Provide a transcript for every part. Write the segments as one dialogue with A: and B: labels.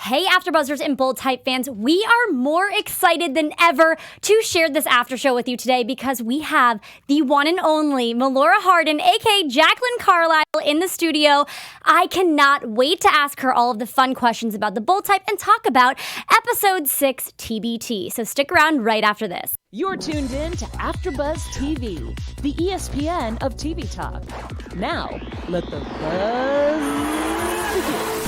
A: Hey, AfterBuzzers and Bold Type fans, we are more excited than ever to share this after show with you today because we have the one and only Melora Hardin, aka Jacqueline Carlyle, in the studio. I cannot wait to ask her all of the fun questions about the Bold Type and talk about episode 6 TBT. So stick around right after this.
B: You're tuned in to AfterBuzz TV, the ESPN of TV talk. Now, let the buzz begin.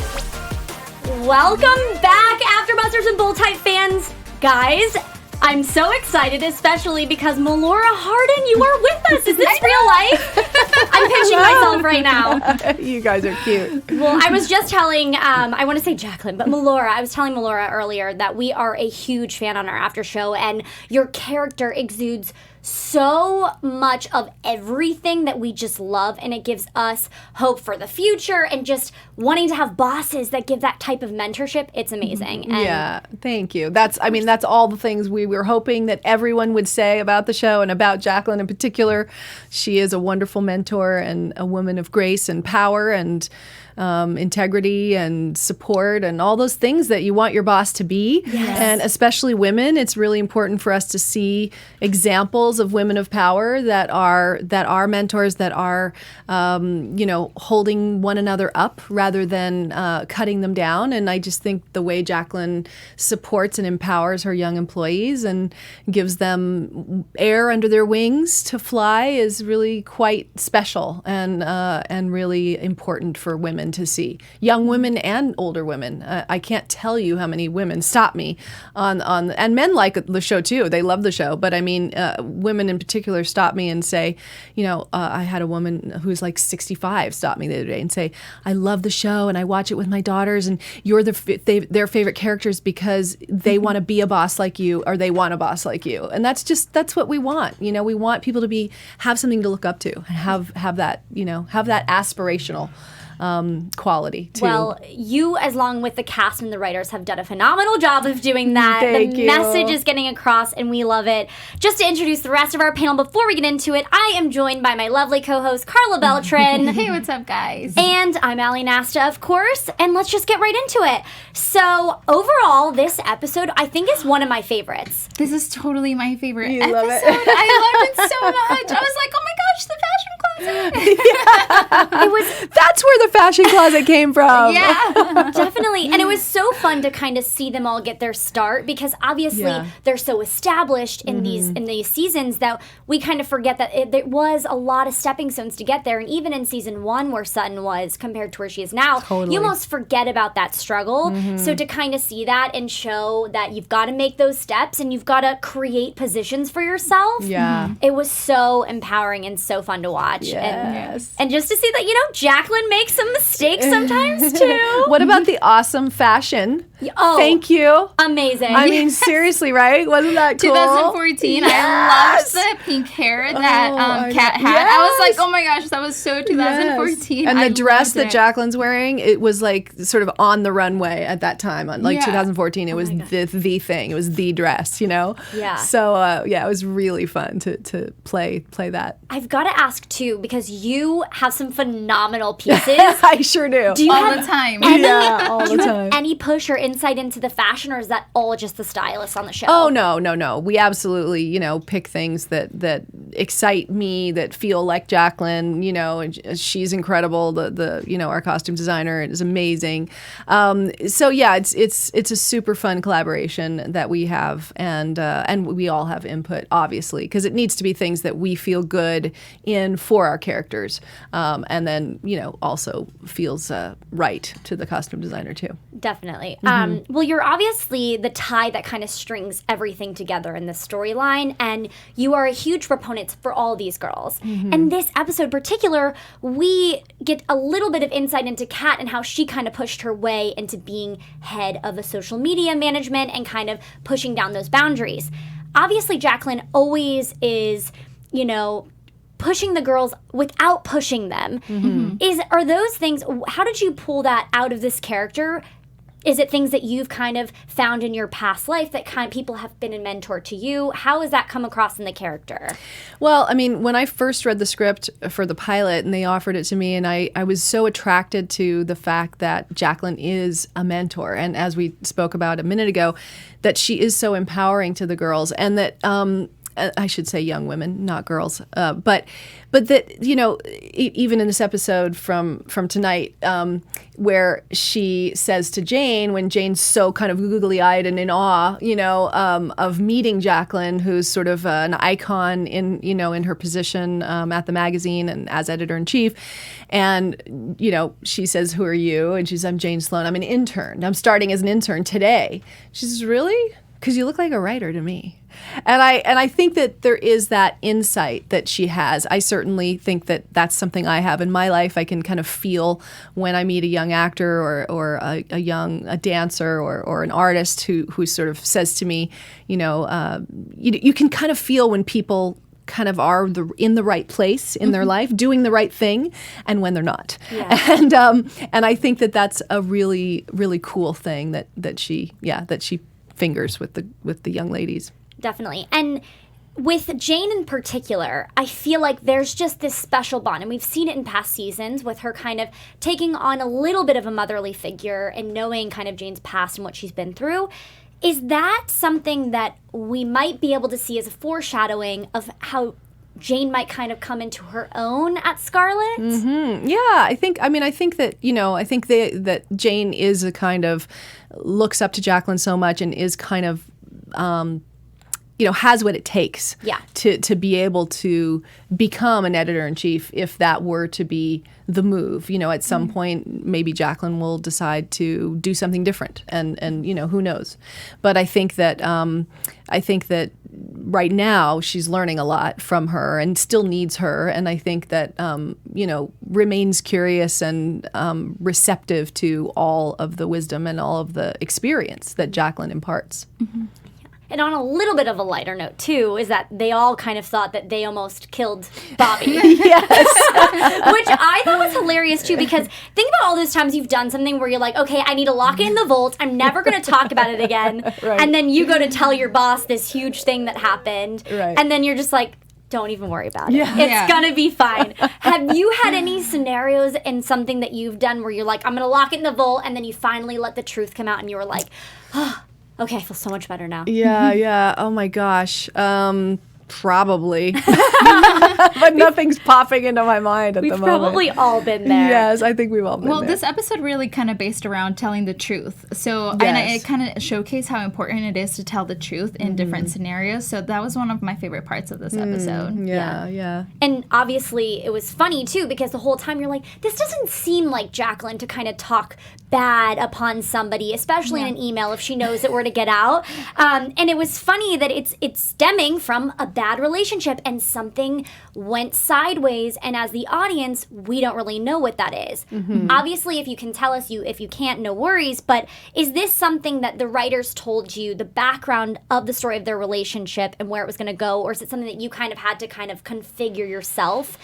A: Welcome back, AfterBuzzers and Bold Type fans. Guys, I'm so excited, especially because Melora Hardin, you are with us. Is this real life? I'm pitching myself right now.
C: You guys are cute.
A: Well, I was just telling, I want to say Jacqueline, but Melora, I was telling Melora earlier that we are a huge fan on our after show, and your character exudes so much of everything that we just love, and it gives us hope for the future and just wanting to have bosses that give that type of mentorship. It's amazing. And
C: yeah, thank you. That's all the things we were hoping that everyone would say about the show and about Jacqueline in particular. She is a wonderful mentor and a woman of grace and power and integrity and support and all those things that you want your boss to be.
A: Yes.
C: And especially women, it's really important for us to see examples of women of power that are mentors, that are holding one another up rather than cutting them down. And I just think the way Jacqueline supports and empowers her young employees and gives them air under their wings to fly is really quite special and really important for women to see. Young women and older women. I can't tell you how many women stop me on and men like the show too. They love the show, but I mean, women in particular stop me and say, I had a woman who's like 65 stop me the other day and say, I love the show and I watch it with my daughters and you're their favorite characters because they want to be a boss like you or they want a boss like you. And that's what we want. We want people to have something to look up to and have that aspirational quality too.
A: Well, you, as long with the cast and the writers, have done a phenomenal job of doing that.
C: Thank you.
A: Message is getting across, and we love it. Just to introduce the rest of our panel before we get into it, I am joined by my lovely co-host, Karla Beltran.
D: Hey, what's up, guys?
A: And I'm Nasta, of course, and let's just get right into it. So, overall, this episode, I think, is one of my favorites.
D: This is totally my favorite
C: You
D: episode.
C: love it.
D: I loved it so much. I was like, oh my gosh, the fashion closet.
C: That's where the fashion closet came from.
D: Yeah.
A: Definitely. And it was so fun to kind of see them all get their start because obviously they're so established in these seasons that we kind of forget that there was a lot of stepping stones to get there. And even in season 1 where Sutton was compared to where she is now, you almost forget about that struggle. So to kind of see that and show that you've got to make those steps and you've got to create positions for yourself.
C: Yeah.
A: It was so empowering and so fun to watch.
C: Yes.
A: And just to see that, Jacqueline makes some mistakes sometimes too.
C: What about the awesome fashion?
A: Oh,
C: thank you.
A: Amazing.
C: I mean, seriously, right? Wasn't that cool?
D: 2014.
C: Yes.
D: I loved the pink hair that Kat had.
C: Yes.
D: I was like, oh my gosh, that was so 2014.
C: Yes. And the dress
D: loved
C: that
D: it.
C: Jacqueline's wearing, it was like sort of on the runway at that time. Like 2014, it was the thing. It was the dress,
A: Yeah.
C: So, it was really fun to play that.
A: I've got to ask too, because you have some phenomenal pieces.
C: I sure do.
A: Do you
D: all
A: have
D: the time.
C: all the
A: do you
C: time.
A: have any push or insight into the fashion, or is that all just the stylists on the show?
C: Oh, no. We absolutely, pick things that excite me, that feel like Jacqueline, and she's incredible. The our costume designer is amazing. It's a super fun collaboration that we have, and we all have input, obviously, because it needs to be things that we feel good in for our characters, and then, also feels right to the costume designer too.
A: Definitely. Well, you're obviously the tie that kind of strings everything together in this storyline, and you are a huge proponent for all these girls. And this episode in particular, we get a little bit of insight into Kat and how she kind of pushed her way into being head of a social media management and kind of pushing down those boundaries. Obviously, Jacqueline always is, pushing the girls without pushing them. Are those things, how did you pull that out of this character Is it things that you've kind of found in your past life that kind of people have been a mentor to you? How has that come across in the character?
C: Well, I mean, when I first read the script for the pilot and they offered it to me, and I was so attracted to the fact that Jacqueline is a mentor. And as we spoke about a minute ago, that she is so empowering to the girls, and that I should say young women, not girls, but that, you know, even in this episode from tonight, where she says to Jane, when Jane's so kind of googly-eyed and in awe, you know, of meeting Jacqueline, who's sort of an icon in her position at the magazine and as editor-in-chief, and, you know, she says, "Who are you?" And she says, "I'm Jane Sloan. I'm an intern. I'm starting as an intern today." She says, "Really? Because you look like a writer to me." And I think that there is that insight that she has. I certainly think that that's something I have in my life. I can kind of feel when I meet a young actor or a dancer or an artist who sort of says to me, you know, you can kind of feel when people kind of are in the right place in their life, doing the right thing, and when they're not. Yeah. And I think that that's a really, really cool thing that she fingers with the young ladies.
A: Definitely. And with Jane in particular, I feel like there's just this special bond. And we've seen it in past seasons with her kind of taking on a little bit of a motherly figure and knowing kind of Jane's past and what she's been through. Is that something that we might be able to see as a foreshadowing of how Jane might kind of come into her own at Scarlet?
C: Mm-hmm. Yeah, I think that, you know, that Jane is a kind of looks up to Jacqueline so much and is kind of you know, has what it takes to be able to become an editor-in-chief if that were to be the move. You know, at some point, maybe Jacqueline will decide to do something different, and you know, who knows. But I think that right now she's learning a lot from her and still needs her, and I think that you know, remains curious and receptive to all of the wisdom and all of the experience that Jacqueline imparts.
A: Mm-hmm. And on a little bit of a lighter note, too, is that they all kind of thought that they almost killed Bobby.
C: Yes.
A: Which I thought was hilarious, too, because think about all those times you've done something where you're like, okay, I need to lock it in the vault. I'm never going to talk about it again. Right. And then you go to tell your boss this huge thing that happened. Right. And then you're just like, don't even worry about it. Yeah. It's going to be fine. Have you had any scenarios in something that you've done where you're like, I'm going to lock it in the vault, and then you finally let the truth come out and you were like, oh, okay, I feel so much better now.
C: Yeah. Oh my gosh. Probably. But nothing's popping into my mind at the moment.
A: We've probably all been there.
C: Yes, I think we've all been there.
D: Well, this episode really kind of based around telling the truth. So,
C: yes.
D: And it kind of showcased how important it is to tell the truth in different scenarios. So that was one of my favorite parts of this episode.
C: Yeah.
A: And obviously it was funny, too, because the whole time you're like, this doesn't seem like Jacqueline to kind of talk bad upon somebody, especially in an email if she knows it were to get out. And it was funny that it's stemming from a bad relationship and something went sideways, and as the audience, we don't really know what that is. Mm-hmm. Obviously, if you can tell us, if you can't, no worries, but is this something that the writers told you, the background of the story of their relationship and where it was going to go, or is it something that you kind of had to kind of configure yourself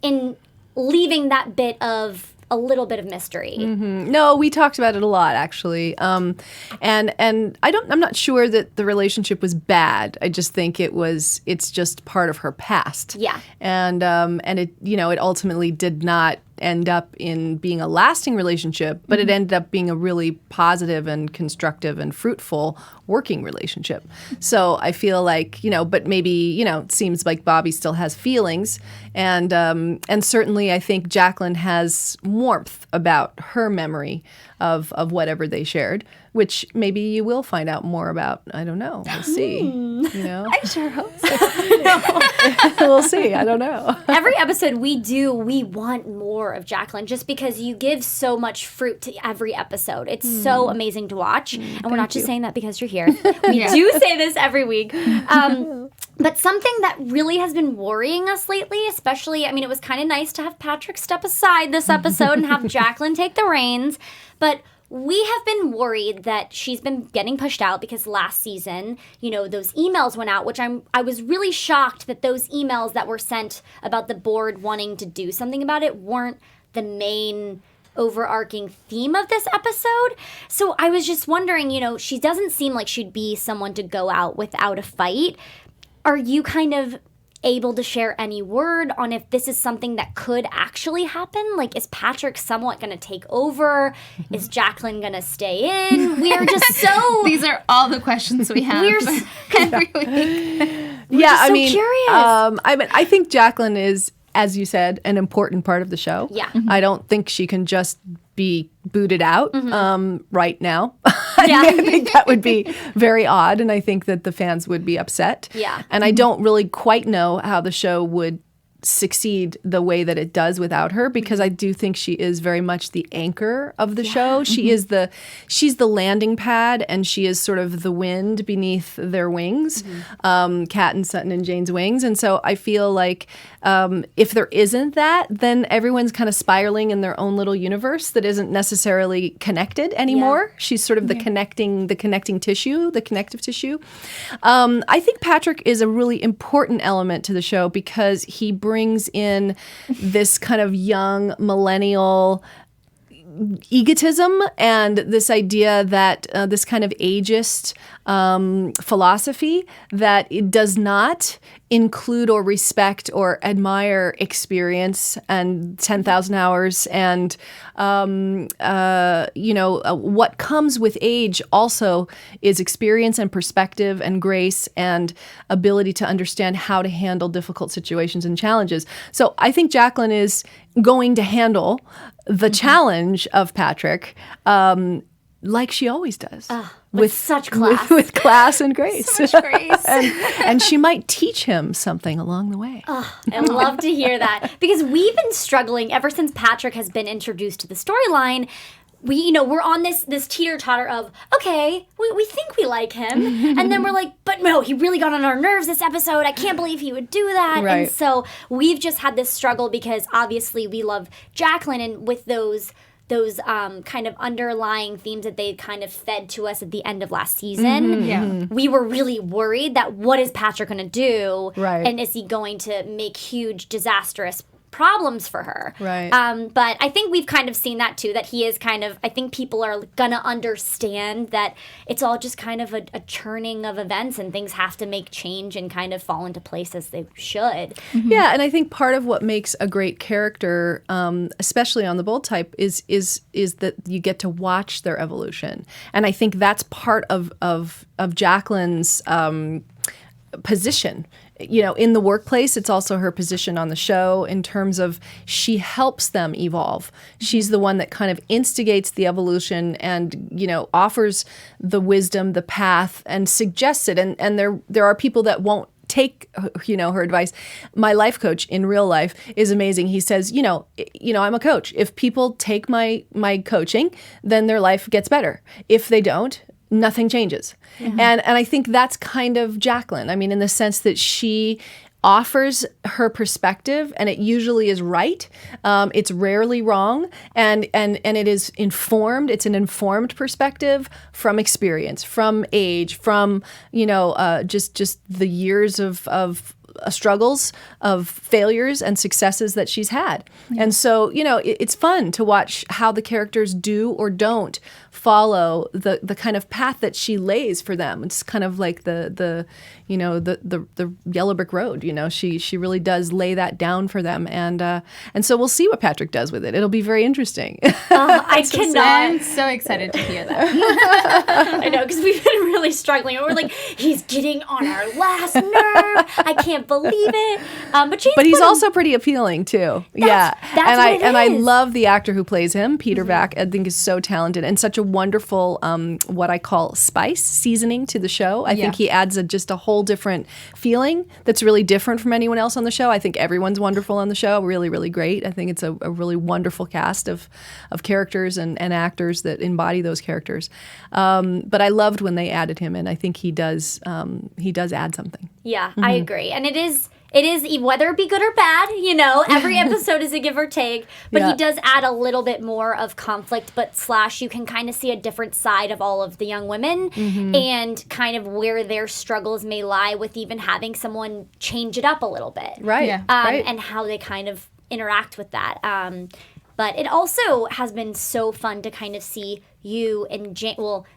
A: in leaving that bit of a little bit of mystery?
C: Mm-hmm. No, we talked about it a lot, actually. And I'm not sure that the relationship was bad. I just think it's just part of her past.
A: Yeah.
C: And it, you know, it ultimately did not end up in being a lasting relationship, but it ended up being a really positive and constructive and fruitful working relationship. So I feel like, you know, but maybe, you know, it seems like Bobby still has feelings, and certainly I think Jacqueline has warmth about her memory of whatever they shared, which maybe you will find out more about. I don't know. We'll see. You know?
D: I sure hope so.
C: We'll see. I don't know.
A: Every episode we want more of Jacqueline, just because you give so much fruit to every episode. It's so amazing to watch. And we're not just saying that because you're here. We do say this every week. But something that really has been worrying us lately, especially, I mean, it was kind of nice to have Patrick step aside this episode and have Jacqueline take the reins. But we have been worried that she's been getting pushed out because last season, you know, those emails went out, which I was really shocked that those emails that were sent about the board wanting to do something about it weren't the main overarching theme of this episode. So I was just wondering, she doesn't seem like she'd be someone to go out without a fight. Are you kind of able to share any word on if this is something that could actually happen? Like, is Patrick somewhat going to take over? Is Jacqueline going to stay in? We're just so...
D: These are all the questions we have every week.
A: Curious.
C: I think Jacqueline is, as you said, an important part of the show.
A: Yeah.
C: I don't think she can just be booted out right now.
A: Yeah.
C: I think that would be very odd, and I think that the fans would be upset.
A: Yeah.
C: And I don't really quite know how the show would succeed the way that it does without her, because I do think she is very much the anchor of the show. She's the landing pad, and she is sort of the wind beneath their wings, Kat and Sutton and Jane's wings. And so I feel like if there isn't that, then everyone's kind of spiraling in their own little universe that isn't necessarily connected anymore. Yeah. She's sort of the connecting tissue, the connective tissue. I think Patrick is a really important element to the show because he brings in this kind of young millennial egotism and this idea that this kind of ageist philosophy that it does not include or respect or admire experience and 10,000 hours and what comes with age also is experience and perspective and grace and ability to understand how to handle difficult situations and challenges. So I think Jacqueline is going to handle the challenge of Patrick like she always does.
A: With such class.
C: With class and grace.
D: So much grace.
C: and she might teach him something along the way.
A: I love to hear that. Because we've been struggling ever since Patrick has been introduced to the storyline. We're on this teeter-totter of, okay, we think we like him. And then we're like, but no, he really got on our nerves this episode. I can't believe he would do that.
C: Right.
A: And so we've just had this struggle because obviously we love Jacqueline, and with those kind of underlying themes that they kind of fed to us at the end of last season, we were really worried that what is Patrick going to do?
C: Right.
A: And is he going to make huge, disastrous problems for her?
C: Right.
A: But I think we've kind of seen that too, that he is kind of, I think people are going to understand that it's all just kind of a churning of events and things have to make change and kind of fall into place as they should.
C: Yeah, and I think part of what makes a great character, especially on the Bold type, is that you get to watch their evolution. And I think that's part of Jacqueline's position. In the workplace, it's also her position on the show in terms of she helps them evolve. She's the one that kind of instigates the evolution and, offers the wisdom, the path, and suggests it. And there are people that won't take, her advice. My life coach in real life is amazing. He says, I'm a coach. If people take my coaching, then their life gets better. If they don't, nothing changes. And I think that's kind of Jacqueline. I mean, in the sense that she offers her perspective, and it usually is right. It's rarely wrong, and it is informed. It's an informed perspective from experience, from age, from just the years of struggles, of failures and successes that she's had. And so, it's fun to watch how the characters do or don't follow the kind of path that she lays for them. It's kind of like the yellow brick road. She really does lay that down for them, and so we'll see what Patrick does with it. It'll be very interesting.
A: I cannot.
D: I'm so excited to hear that.
A: I know, because we've been really struggling. We're like, he's getting on our last nerve. I can't believe it. But
C: he's also pretty appealing too.
A: That's
C: I love the actor who plays him, Peter Vack. I think is so talented and such a wonderful what I call spice seasoning to the show. I think he adds just a whole different feeling that's really different from anyone else on the show. I think everyone's wonderful on the show. Really, really great. I think it's a really wonderful cast of characters and actors that embody those characters. But I loved when they added him in. I think he does add something.
A: Yeah, I agree. And it is, whether it be good or bad, every episode is a give or take, but he does add a little bit more of conflict, but / you can kind of see a different side of all of the young women and kind of where their struggles may lie with even having someone change it up a little bit.
C: Right.
A: And how they kind of interact with that. But it also has been so fun to kind of see you and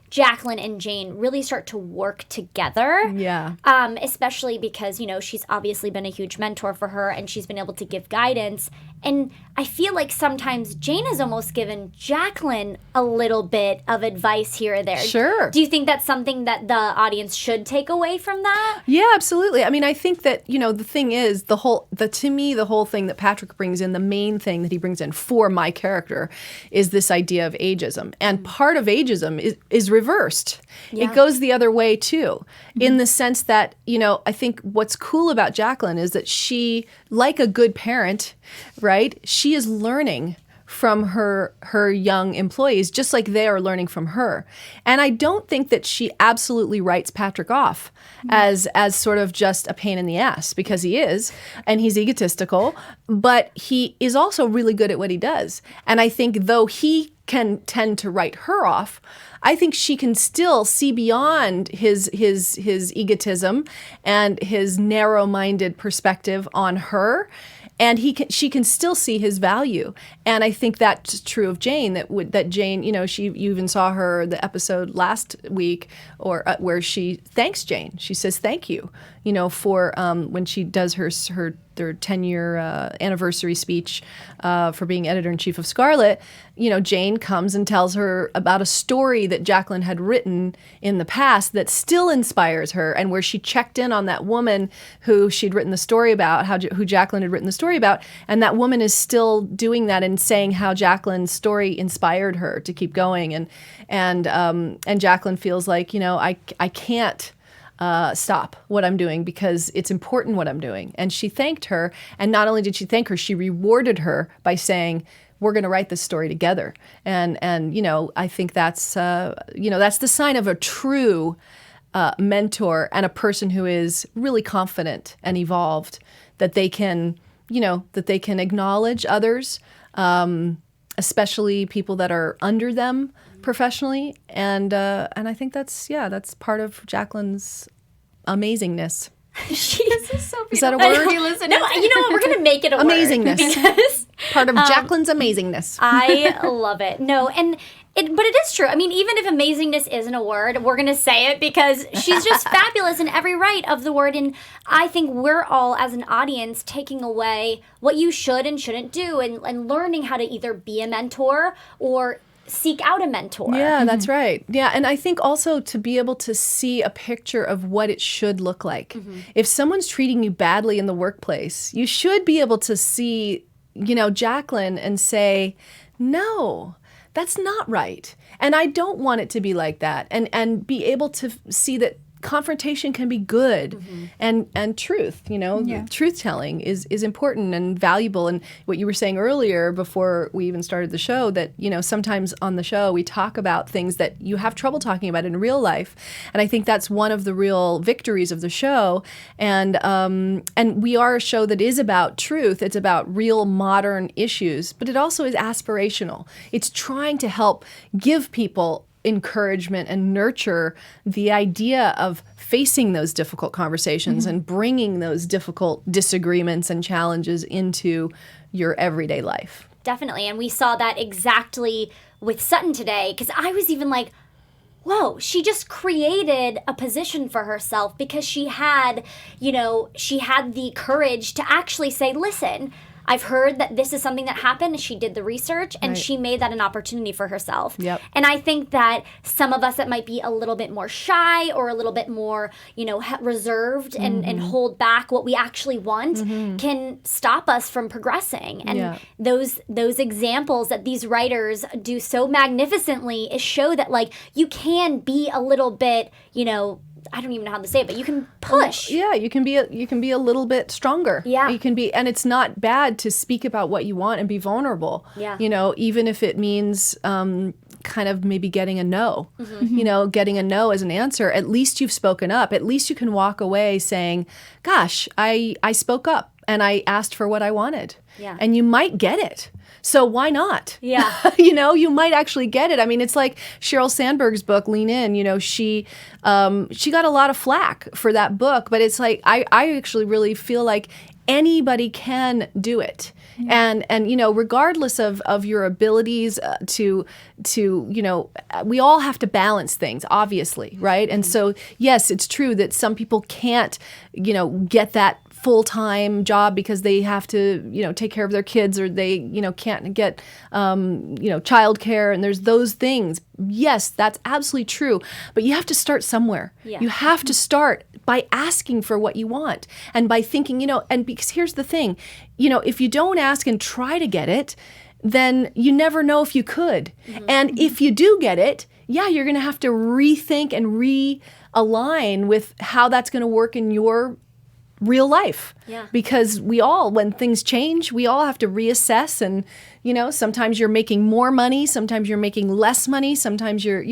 A: Jacqueline and Jane really start to work together.
C: Yeah.
A: Especially because, she's obviously been a huge mentor for her and she's been able to give guidance. And I feel like sometimes Jane has almost given Jacqueline a little bit of advice here or there.
C: Sure.
A: Do you think that's something that the audience should take away from that?
C: Yeah, absolutely. I mean, I think that, the thing is, to me, the whole thing that Patrick brings in, the main thing that he brings in for my character is this idea of ageism. And part of ageism is reversed. Yeah. It goes the other way too, in the sense that, I think what's cool about Jacqueline is that she, like a good parent, right, she is learning from her young employees, just like they are learning from her. And I don't think that she absolutely writes Patrick off as sort of just a pain in the ass, because he is, and he's egotistical, but he is also really good at what he does. And I think though he can tend to write her off, I think she can still see beyond his egotism and his narrow-minded perspective on her. And she can still see his value, and I think that's true of Jane. That Jane, you even saw her the episode last week, or where she thanks Jane. She says thank you, for when she does their 10-year anniversary speech for being editor-in-chief of Scarlet. Jane comes and tells her about a story that Jacqueline had written in the past that still inspires her, and where she checked in on that woman who she'd written the story about, who Jacqueline had written the story about, and that woman is still doing that and saying how Jacqueline's story inspired her to keep going, and Jacqueline feels like, I can't stop what I'm doing because it's important what I'm doing. And she thanked her, and not only did she thank her, she rewarded her by saying, we're going to write this story together. And I think that's that's the sign of a true mentor and a person who is really confident and evolved, that they can acknowledge others, especially people that are under them professionally. And I think that's part of Jacqueline's amazingness.
A: This is so beautiful.
C: Is that a word?
A: No, you know what? We're going to make it a
C: amazingness.
A: Word. Because,
C: part of Jacqueline's amazingness.
A: I love it. No, but it is true. I mean, even if amazingness isn't a word, we're going to say it because she's just fabulous in every right of the word. And I think we're all, as an audience, taking away what you should and shouldn't do, and learning how to either be a mentor or seek out a mentor.
C: Yeah, that's right. Yeah, and I think also to be able to see a picture of what it should look like. Mm-hmm. If someone's treating you badly in the workplace, you should be able to see, Jacqueline and say, no, that's not right. And I don't want it to be like that. And be able to see that confrontation can be good, mm-hmm. and truth, truth telling is important and valuable. And what you were saying earlier before we even started the show, that, sometimes on the show we talk about things that you have trouble talking about in real life. And I think that's one of the real victories of the show. And we are a show that is about truth. It's about real modern issues, but it also is aspirational. It's trying to help give people encouragement and nurture the idea of facing those difficult conversations, mm-hmm. and bringing those difficult disagreements and challenges into your everyday life.
A: Definitely. And we saw that exactly with Sutton today, because I was even like, whoa, she just created a position for herself because she had the courage to actually say, listen, I've heard that this is something that happened. She did the research, and she made that an opportunity for herself.
C: Yep.
A: And I think that some of us that might be a little bit more shy or a little bit more, reserved, mm-hmm. and hold back what we actually want, mm-hmm. can stop us from progressing. And those examples that these writers do so magnificently is show that, you can be a little bit, I don't even know how to say it, but you can push.
C: You can be a little bit stronger.
A: Yeah.
C: You can be, and it's not bad to speak about what you want and be vulnerable.
A: Yeah.
C: Even if it means kind of maybe getting a no.
A: Mm-hmm.
C: Getting a no as an answer. At least you've spoken up. At least you can walk away saying, "Gosh, I spoke up and I asked for what I wanted."
A: Yeah.
C: And you might get it. So why not?
A: Yeah.
C: You might actually get it. I mean, it's like Sheryl Sandberg's book, Lean In. She got a lot of flack for that book, but it's like I actually really feel like anybody can do it. And regardless of your abilities to we all have to balance things, obviously, right? And so yes, it's true that some people can't get that full-time job because they have to take care of their kids, or they can't get childcare, and there's those things. Yes, that's absolutely true, but you have to start somewhere. You have to start by asking for what you want, and by thinking, and because here's the thing, if you don't ask and try to get it, then you never know if you could. And if you do get it, you're going to have to rethink and realign with how that's going to work in your real life. Because when things change, we all have to reassess, and sometimes you're making more money, sometimes you're making less money, sometimes you're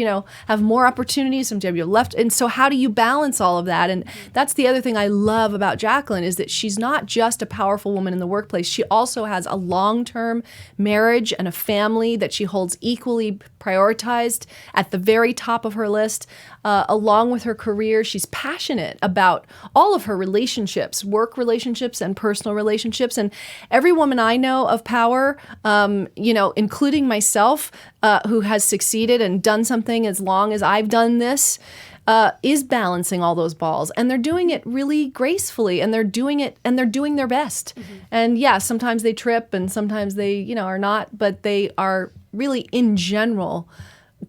C: have more opportunities, sometimes you're left. And so how do you balance all of that? And that's the other thing I love about Jacqueline, is that she's not just a powerful woman in the workplace. She also has a long-term marriage and a family that she holds equally prioritized at the very top of her list. Along with her career, she's passionate about all of her relationships, work relationships and personal relationships. And every woman I know of power, including myself, who has succeeded and done something as long as I've done this, is balancing all those balls. And they're doing it really gracefully, and they're doing their best. And sometimes they trip, and sometimes they, are not, but they are really, in general,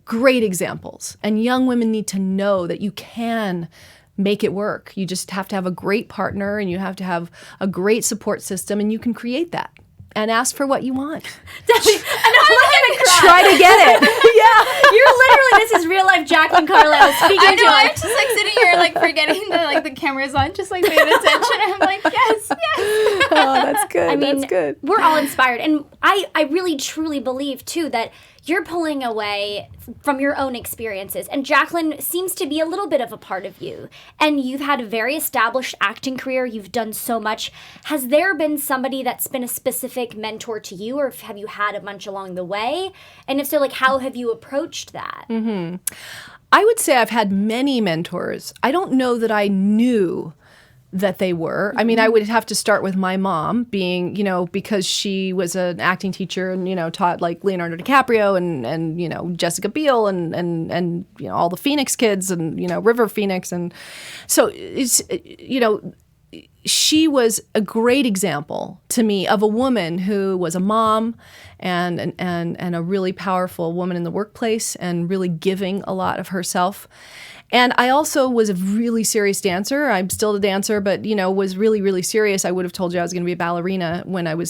C: great examples. And young women need to know that you can make it work. You just have to have a great partner, and you have to have a great support system, and you can create that. And ask for what you want. Try to get it.
A: You're literally, this is real life Jacqueline Carlyle speaking
D: I know,
A: to
D: I'm
A: us.
D: just forgetting here, forgetting that the camera's on, just paying attention. I'm like, yes.
C: Oh, that's good.
A: I mean,
C: that's good.
A: We're all inspired. And I really, truly believe, too, that you're pulling away from your own experiences. And Jacqueline seems to be a little bit of a part of you. And you've had a very established acting career. You've done so much. Has there been somebody that's been a specific mentor to you, or have you had a bunch along the way? And if so, how have you approached that?
C: I would say I've had many mentors. I don't know that I knew that they were. I mean, I would have to start with my mom being, because she was an acting teacher and, taught Leonardo DiCaprio and Jessica Biel and all the Phoenix kids and, River Phoenix. And so it's, she was a great example to me of a woman who was a mom and a really powerful woman in the workplace and really giving a lot of herself. And I also was a really serious dancer. I'm still a dancer, but, was really, really serious. I would have told you I was going to be a ballerina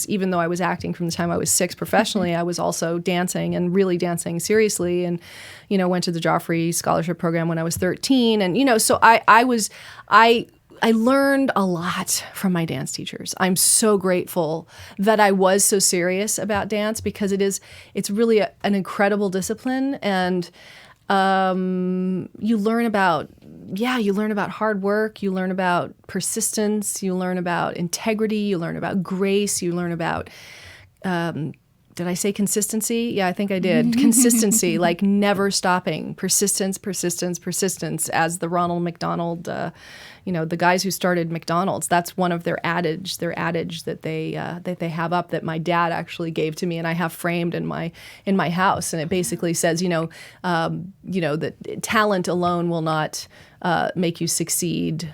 C: even though I was acting from the time I was 6 professionally, I was also dancing and really dancing seriously, and, went to the Joffrey Scholarship Program when I was 13. And, so I learned a lot from my dance teachers. I'm so grateful that I was so serious about dance, because it's really an incredible discipline. And you learn about hard work, you learn about persistence, you learn about integrity, you learn about grace, you learn about, did I say consistency? Yeah, I think I did. Consistency, never stopping. Persistence, persistence, persistence, as the Ronald McDonald, the guys who started McDonald's, that's one of their adage that they have up, that my dad actually gave to me, and I have framed in my house. And it basically says, that talent alone will not make you succeed.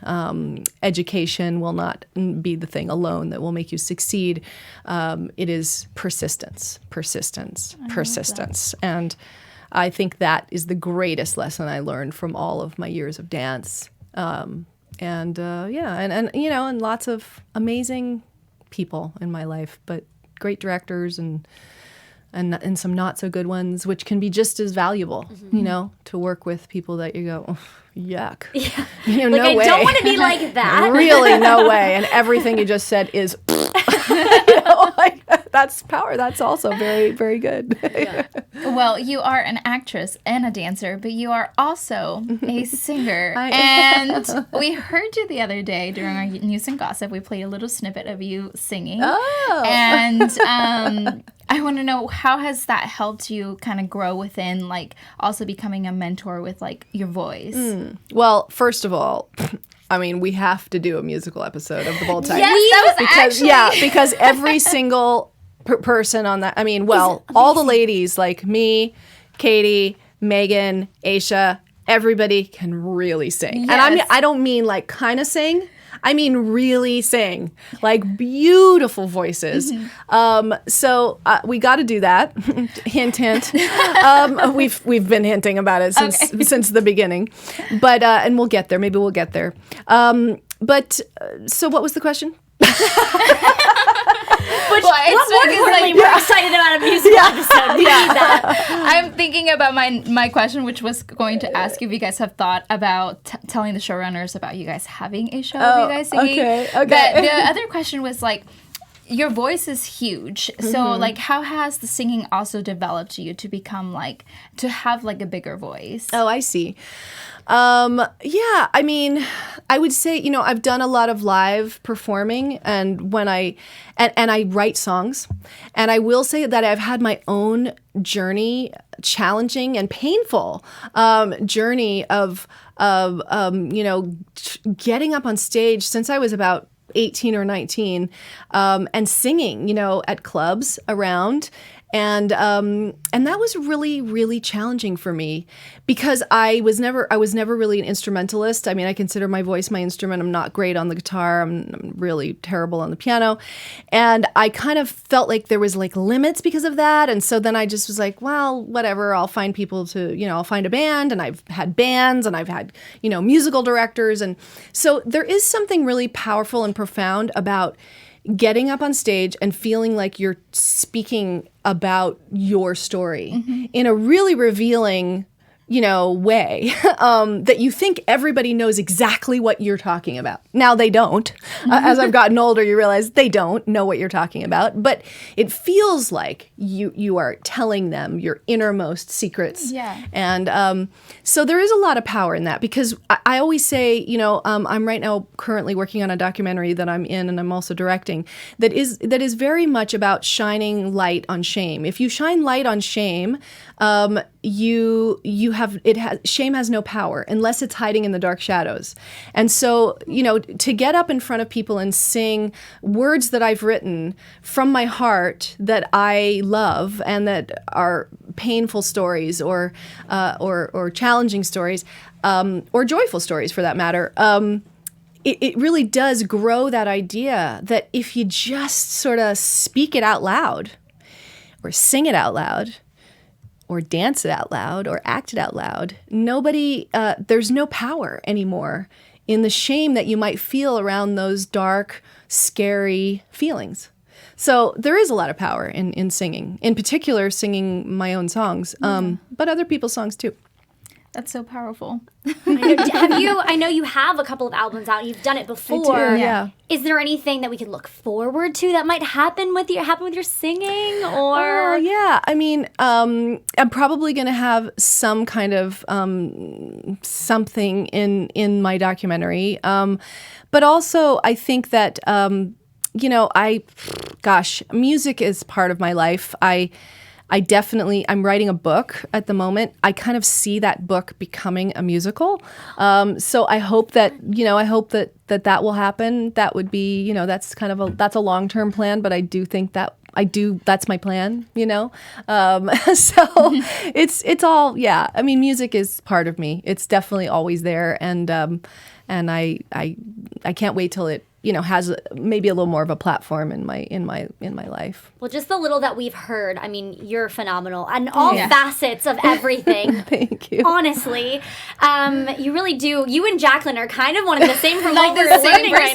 C: Education will not be the thing alone that will make you succeed. It is persistence. And I think that is the greatest lesson I learned from all of my years of dance. And lots of amazing people in my life, but great directors and some not so good ones, which can be just as valuable, to work with people that you go, oh, yuck.
A: Yeah.
C: No way.
A: I don't want to be like that.
C: Really, no way. And everything you just said is, that's power. That's also very, very good.
A: Yeah.
D: Well, you are an actress and a dancer, but you are also a singer. And we heard you the other day during our News and Gossip. We played a little snippet of you singing.
C: Oh.
D: And I want to know, how has that helped you kind of grow within, also becoming a mentor with, your voice?
C: Well, first of all, I mean, we have to do a musical episode of The Bold Type.
D: Yes, that was actually...
C: because every single person on that, I mean, well, all the ladies like me, Katie, Megan, Aisha, everybody can really sing.
D: Yes.
C: And I don't mean like kind of sing. I mean really sing. Like beautiful voices. So we got to do that. Hint, hint. We've been hinting about it since the beginning. But and we'll get there. Maybe we'll get there. So what was the question?
A: What more importantly, we're excited about a musical episode. We need that.
D: I'm thinking about my question, which was going to ask if you guys have thought about telling the showrunners about you guys having a show of you guys singing.
C: Okay.
D: But the other question was like, your voice is huge. So like, how has the singing also developed you to become like, to have like a bigger voice?
C: Oh, I see. Yeah, I mean, I would say, I've done a lot of live performing, and when I write songs, and I will say that I've had my own journey, challenging and painful journey of getting up on stage since I was about 18 or 19, and singing, at clubs around. And that was really, really challenging for me because I was never really an instrumentalist. I mean, I consider my voice my instrument. I'm not great on the guitar. I'm really terrible on the piano. And I kind of felt like there was like limits because of that. And so then I just was like, well, whatever, I'll find people to, I'll find a band. And I've had bands and I've had, musical directors. And so there is something really powerful and profound about getting up on stage and feeling like you're speaking about your story in a really revealing, way that you think everybody knows exactly what you're talking about. Now they don't. As I've gotten older, you realize they don't know what you're talking about, but it feels like you are telling them your innermost secrets.
D: Yeah.
C: And so there is a lot of power in that because I always say, I'm right now currently working on a documentary that I'm in and I'm also directing that is very much about shining light on shame. If you shine light on shame, shame has no power unless it's hiding in the dark shadows. And so, to get up in front of people and sing words that I've written from my heart that I love and that are painful stories or challenging stories, or joyful stories for that matter, it really does grow that idea that if you just sort of speak it out loud or sing it out loud, or dance it out loud, or act it out loud, there's no power anymore in the shame that you might feel around those dark, scary feelings. So there is a lot of power in singing, in particular singing my own songs, but other people's songs too.
D: That's so powerful.
A: I know you have a couple of albums out. You've done it before.
C: I do, yeah.
A: Is there anything that we could look forward to that might happen with your singing? Or
C: yeah, I mean, I'm probably going to have some kind of something in my documentary, but also I think that music is part of my life. I'm writing a book at the moment. I kind of see that book becoming a musical. So I hope that that will happen. That would be, that's a long-term plan, but I do think that's my plan, So it's all, yeah. I mean, music is part of me. It's definitely always there. And I can't wait till it, has maybe a little more of a platform in my life.
A: Well, just the little that we've heard, I mean, you're phenomenal on all facets of everything.
C: Thank you.
A: Honestly, you really do. You and Jacqueline are kind of one and the same from
D: like
A: what
D: the
A: we're
D: same
A: learning right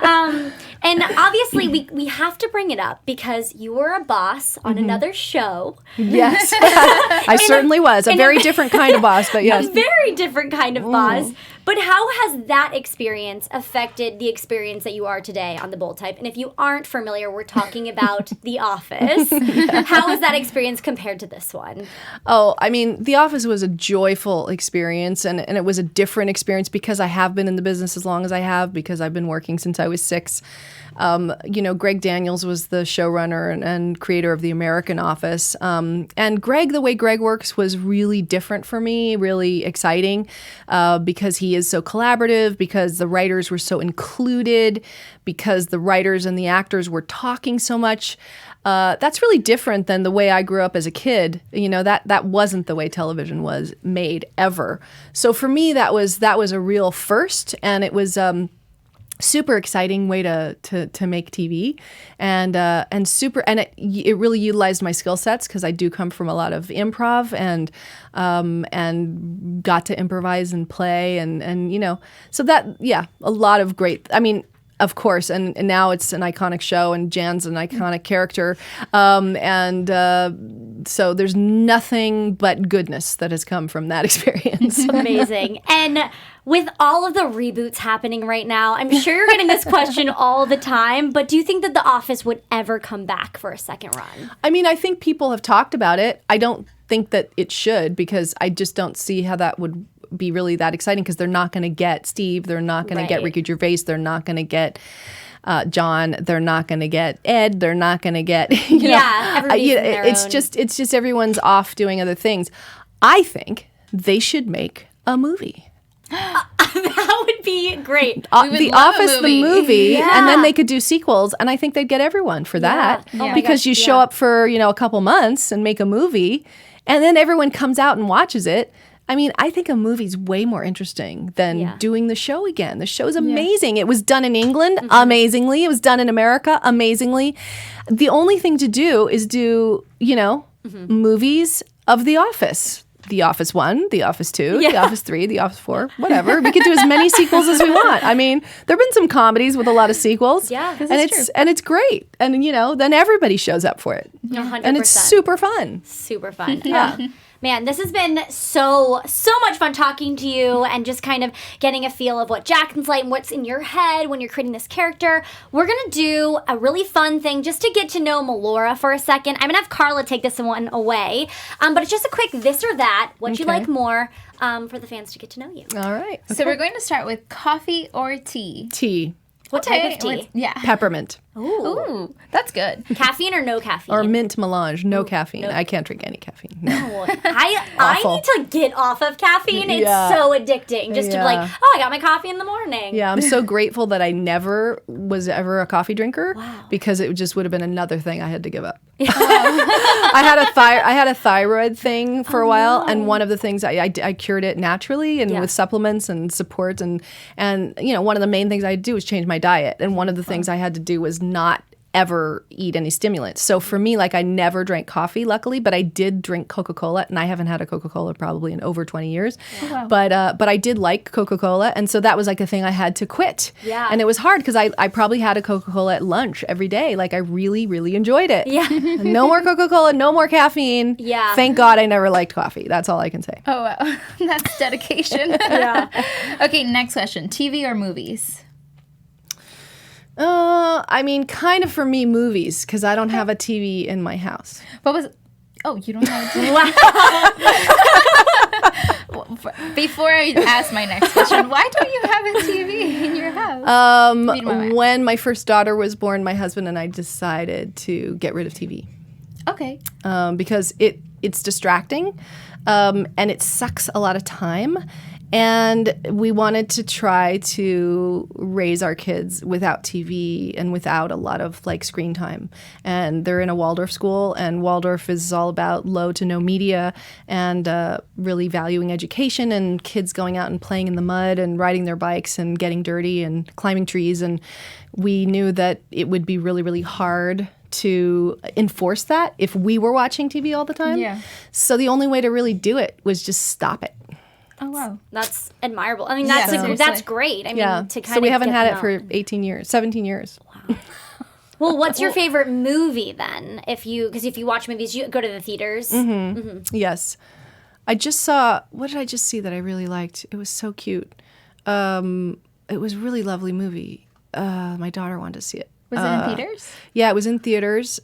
A: now. And obviously, we have to bring it up because you were a boss on another show.
C: Yes, I certainly was. A very different kind of boss, but yes.
A: A very different kind of boss. But how has that experience affected the experience that you are today on The Bold Type? And if you aren't familiar, we're talking about The Office. How has that experience compared to this one?
C: Oh, I mean, The Office was a joyful experience, and it was a different experience because I have been in the business as long as I have, because I've been working since I was 6. Greg Daniels was the showrunner and creator of The American Office. And Greg, the way Greg works was really different for me, really exciting, because he TV is so collaborative, because the writers were so included, because the writers and the actors were talking so much. That's really different than the way I grew up as a kid. That wasn't the way television was made ever. So for me, that was a real first, and it was super exciting way to make TV, and it really utilized my skill sets, because I do come from a lot of improv and got to improvise and play and so that, a lot of great. I mean, of course, and now it's an iconic show, and Jan's an iconic character, so there's nothing but goodness that has come from that experience.
A: Amazing. And with all of the reboots happening right now, I'm sure you're getting this question all the time, but do you think that The Office would ever come back for a second run?
C: I mean, I think people have talked about it. I don't think that it should, because I just don't see how that would be really that exciting, because they're not going to get Steve, they're not going to get Ricky Gervais, they're not going to get John, they're not going to get Ed, they're not going to get everybody's in their own. It's just everyone's off doing other things. I think they should make a movie.
A: That would be great.
C: The Office, the movie, and then they could do sequels, and I think they'd get everyone for that, because you show up for a couple months and make a movie, and then everyone comes out and watches it. I mean, I think a movie's way more interesting than doing the show again. The show's amazing. It was done in England amazingly. It was done in America amazingly. The only thing to do is do, movies of The Office. The Office 1, The Office 2, The Office 3, The Office 4, whatever. We could do as many sequels as we want. I mean, there have been some comedies with a lot of sequels.
A: Yeah,
C: and it's great. And, then everybody shows up for it.
A: 100%.
C: And it's super fun.
A: Super fun. Yeah. Man, this has been so much fun talking to you and just kind of getting a feel of what Jacqueline's like and what's in your head when you're creating this character. We're going to do a really fun thing just to get to know Melora for a second. I'm going to have Karla take this one away. But it's just a quick this or that, what you like more, for the fans to get to know you.
C: All right.
D: So we're going to start with coffee or tea?
C: Tea.
A: What type of tea?
C: Peppermint.
D: Ooh, that's good.
A: Caffeine or no caffeine?
C: Or mint melange, no caffeine. I can't drink any caffeine. No.
A: I need to get off of caffeine. It's so addicting. Just to be like, I got my coffee in the morning.
C: Yeah, I'm so grateful that I never was ever a coffee drinker, because it just would have been another thing I had to give up. I had a thyroid thing for a while, and one of the things I cured it naturally and with supplements and support, and one of the main things I had to do was change my diet, and one of the things I had to do was not ever eat any stimulants. So for me, I never drank coffee, luckily, but I did drink Coca-Cola, and I haven't had a Coca-Cola probably in over 20 years. Oh, wow. But I did like Coca-Cola, and so that was a thing I had to quit.
A: Yeah.
C: And it was hard, because I probably had a Coca-Cola at lunch every day. I really, really enjoyed it.
A: Yeah.
C: No more Coca-Cola, no more caffeine.
A: Yeah.
C: Thank God I never liked coffee. That's all I can say.
D: Oh, wow. That's dedication.
A: Yeah.
D: Okay, next question. TV or movies?
C: I mean, kind of for me, movies, because I don't have a TV in my house.
D: What was... Oh, you don't have a TV? Wow. Before I ask my next question, why don't you have a TV in your house?
C: When my first daughter was born, my husband and I decided to get rid of TV.
D: Okay.
C: Because it's distracting, and it sucks a lot of time. And we wanted to try to raise our kids without TV and without a lot of screen time. And they're in a Waldorf school, and Waldorf is all about low to no media and really valuing education and kids going out and playing in the mud and riding their bikes and getting dirty and climbing trees. And we knew that it would be really, really hard to enforce that if we were watching TV all the time.
D: Yeah.
C: So the only way to really do it was just stop it.
D: Oh, wow.
A: That's admirable. I mean, that's great. I mean, to kind of
C: so we haven't had it
A: know.
C: for 17 years.
A: Wow. Well, what's your favorite movie then? Because if you watch movies, you go to the theaters.
C: Mm-hmm. Mm-hmm. Yes. I just saw, what did I just see that I really liked? It was so cute. It was a really lovely movie. My daughter wanted to see it.
D: Was it in theaters?
C: Yeah, it was in theaters.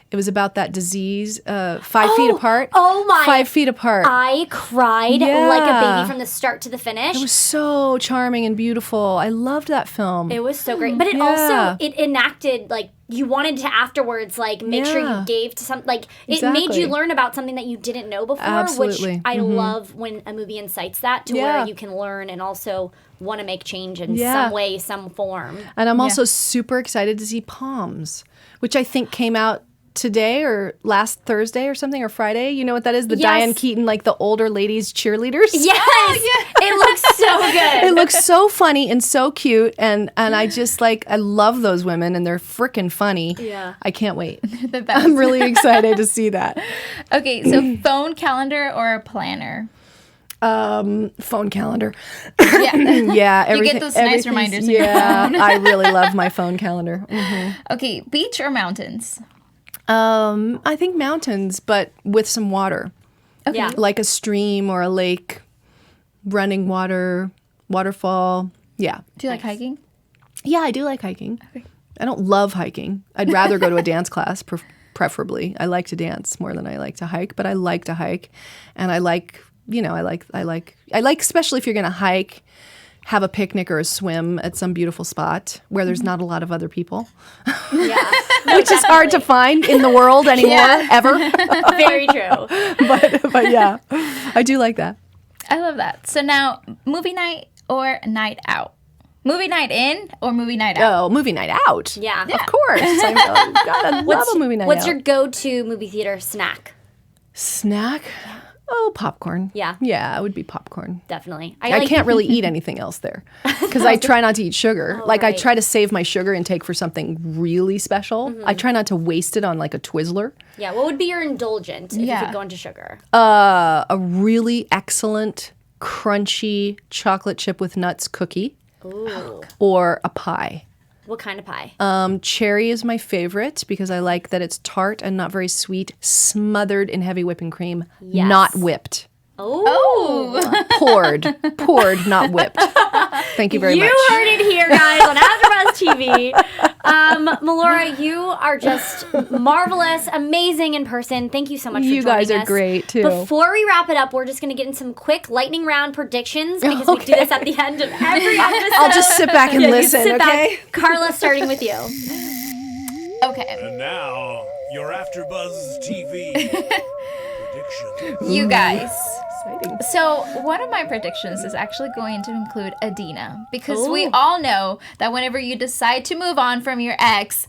C: It was about that disease, 5 feet apart.
A: Oh my!
C: 5 feet apart.
A: I cried like a baby from the start to the finish.
C: It was so charming and beautiful. I loved that film.
A: It was so great, but it also it enacted like you wanted to afterwards like make sure you gave to some like it made you learn about something that you didn't know before.
C: Absolutely.
A: Which I love when a movie incites that to where you can learn and also want to make change in some way, some form.
C: And I'm also super excited to see Palms, which I think came out today or last Thursday or something, or Friday. You know what that is? The Diane Keaton, like the older ladies cheerleaders.
A: Yes! It looks so good.
C: It looks so funny and so cute. And I just like, I love those women and they're freaking funny. Yeah. I can't wait.
D: The best.
C: I'm really excited to see that.
D: Okay, so phone calendar or planner?
C: Phone calendar.
D: Yeah.
C: Yeah.
D: You get those nice reminders.
C: Yeah. I really love my phone calendar.
D: Okay, beach or mountains?
C: I think mountains, but with some water.
A: Okay. Yeah.
C: Like a stream or a lake, running water, waterfall. Yeah.
D: Do you like hiking?
C: Yeah, I do like hiking.
D: Okay.
C: I don't love hiking. I'd rather go to a dance class, preferably. I like to dance more than I like to hike, but I like to hike. And I like, I like, especially if you're going to hike, have a picnic or a swim at some beautiful spot where there's not a lot of other people.
A: Yeah.
C: Which is hard to find in the world anymore, ever.
A: Very true.
C: But yeah, I do like that.
D: I love that. So now, movie night or night out? Movie night in or movie night out?
C: Oh, movie night out.
A: Yeah.
C: Of course. I love a movie night out.
A: What's your go-to movie theater snack?
C: Snack? Oh, popcorn.
A: Yeah.
C: Yeah, it would be popcorn.
A: Definitely.
C: I can't really eat anything else there because I try not to eat sugar. I try to save my sugar intake for something really special. I try not to waste it on like a Twizzler.
A: Yeah. What would be your indulgent if you could go into sugar?
C: A really excellent, crunchy chocolate chip with nuts cookie.
A: Ooh.
C: Or a pie.
A: What kind of pie?
C: Cherry is my favorite because I like that it's tart and not very sweet, smothered in heavy whipping cream, not whipped.
A: Oh.
C: Poured, not whipped. Thank you very much.
A: You heard it here, guys, on AfterBuzz TV. Melora, you are just marvelous, amazing in person. Thank you so much for joining us.
C: You guys are great, too.
A: Before we wrap it up, we're just going to get in some quick lightning round predictions because we do this at the end of every episode.
C: I'll just sit back and listen,
A: sit
C: okay?
A: Back. Carla, starting with you.
D: Okay.
E: And now, your AfterBuzz TV predictions.
D: You guys.
C: Exciting.
D: So one of my predictions is actually going to include Adina because we all know that whenever you decide to move on from your ex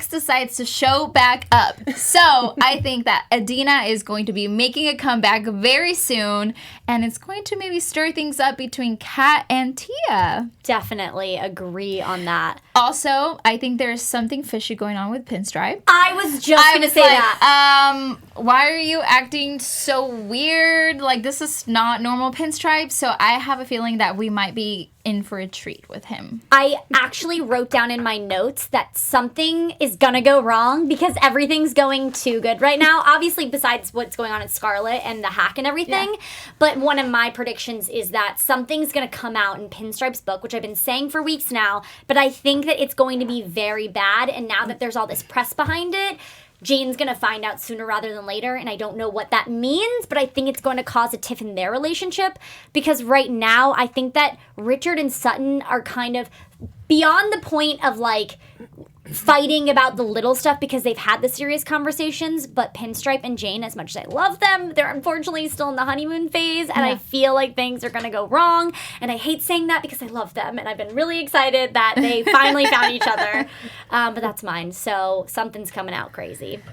D: decides to show back up. So I think that Adina is going to be making a comeback very soon and it's going to maybe stir things up between Kat and Tia.
A: Definitely agree on that.
D: Also, I think there's something fishy going on with Pinstripe.
A: I was just going to say that.
D: Why are you acting so weird? Like, this is not normal Pinstripe. So I have a feeling that we might be in for a treat with him.
A: I actually wrote down in my notes that something is going to go wrong because everything's going too good right now. Obviously, besides what's going on at Scarlet and the hack and everything. Yeah. But one of my predictions is that something's going to come out in Pinstripe's book, which I've been saying for weeks now. But I think that it's going to be very bad. And now that there's all this press behind it, Jane's going to find out sooner rather than later, and I don't know what that means, but I think it's going to cause a tiff in their relationship because right now I think that Richard and Sutton are kind of beyond the point of, like, fighting about the little stuff because they've had the serious conversations, but Pinstripe and Jane, as much as I love them, they're unfortunately still in the honeymoon phase, and I feel like things are going to go wrong, and I hate saying that because I love them, and I've been really excited that they finally found each other, but that's mine, so something's coming out crazy.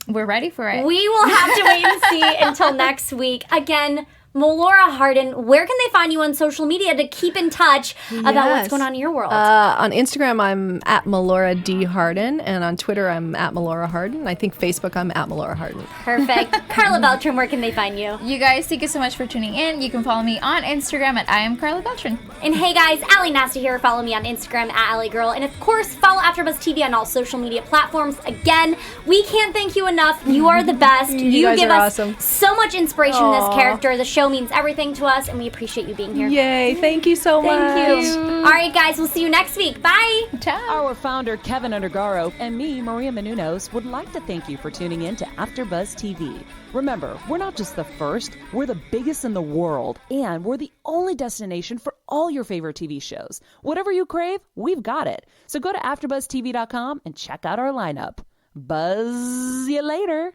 D: We're ready for it.
A: We will have to wait and see until next week. Again, Melora Hardin, where can they find you on social media to keep in touch about what's going on in your world?
C: On Instagram, I'm at Melora D. Hardin, and on Twitter, I'm at Melora Hardin. I think Facebook, I'm at Melora Hardin.
A: Perfect. Karla Beltran, where can they find you?
D: You guys, thank you so much for tuning in. You can follow me on Instagram at I am Karla Beltran.
A: And hey guys, Ali Nasta here. Follow me on Instagram at AliGirl. And of course, follow AfterBuzz TV on all social media platforms. Again, we can't thank you enough. You are the best. You
C: guys
A: give
C: are
A: us
C: awesome.
A: so much inspiration in this character. The show show means everything to us, and we appreciate you being here.
C: Yay. Thank you so much.
A: Thank you. All right, guys, we'll see you next week. Bye.
D: Ciao.
B: Our founder, Kevin Undergaro, and me, Maria Menounos, would like to thank you for tuning in to AfterBuzz TV. Remember, we're not just the first, we're the biggest in the world, and we're the only destination for all your favorite TV shows. Whatever you crave, we've got it. So go to AfterBuzzTV.com and check out our lineup. Buzz you later.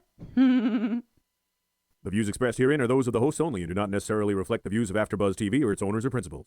F: The views expressed herein are those of the hosts only and do not necessarily reflect the views of AfterBuzz TV or its owners or principals.